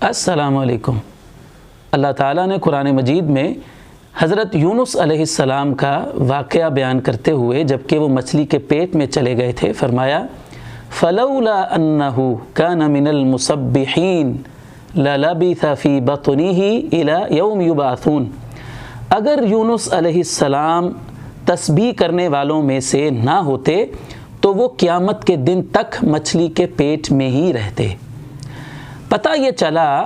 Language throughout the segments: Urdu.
السلام علیکم۔ اللہ تعالیٰ نے قرآن مجید میں حضرت یونس علیہ السلام کا واقعہ بیان کرتے ہوئے جب کہ وہ مچھلی کے پیٹ میں چلے گئے تھے فرمایا فلولا انہ کان من المسبحین للبث فی بطنہ الی یوم یبعثون، اگر یونس علیہ السلام تسبیح کرنے والوں میں سے نہ ہوتے تو وہ قیامت کے دن تک مچھلی کے پیٹ میں ہی رہتے۔ پتہ یہ چلا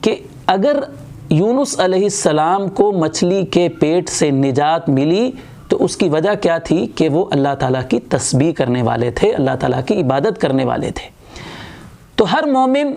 کہ اگر یونس علیہ السلام کو مچھلی کے پیٹ سے نجات ملی تو اس کی وجہ کیا تھی کہ وہ اللہ تعالیٰ کی تسبیح کرنے والے تھے، اللہ تعالیٰ کی عبادت کرنے والے تھے۔ تو ہر مومن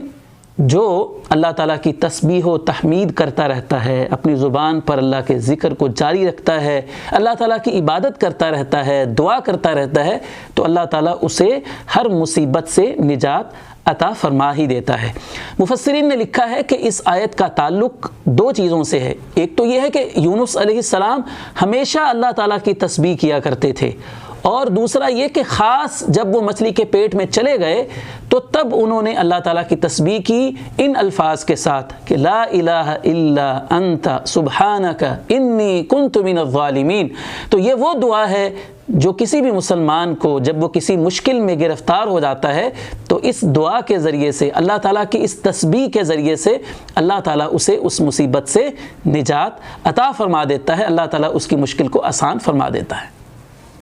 جو اللہ تعالیٰ کی تسبیح و تحمید کرتا رہتا ہے، اپنی زبان پر اللہ کے ذکر کو جاری رکھتا ہے، اللہ تعالیٰ کی عبادت کرتا رہتا ہے، دعا کرتا رہتا ہے، تو اللہ تعالیٰ اسے ہر مصیبت سے نجات عطا فرما ہی دیتا ہے۔ مفسرین نے لکھا ہے کہ اس آیت کا تعلق دو چیزوں سے ہے۔ ایک تو یہ ہے کہ یونس علیہ السلام ہمیشہ اللہ تعالیٰ کی تسبیح کیا کرتے تھے، اور دوسرا یہ کہ خاص جب وہ مچھلی کے پیٹ میں چلے گئے تو تب انہوں نے اللہ تعالیٰ کی تسبیح کی ان الفاظ کے ساتھ کہ لا الہ الا انت سبحانک انی کنت من الظالمین۔ تو یہ وہ دعا ہے جو کسی بھی مسلمان کو جب وہ کسی مشکل میں گرفتار ہو جاتا ہے تو اس دعا کے ذریعے سے، اللہ تعالیٰ کی اس تسبیح کے ذریعے سے اللہ تعالیٰ اسے اس مصیبت سے نجات عطا فرما دیتا ہے، اللہ تعالیٰ اس کی مشکل کو آسان فرما دیتا ہے۔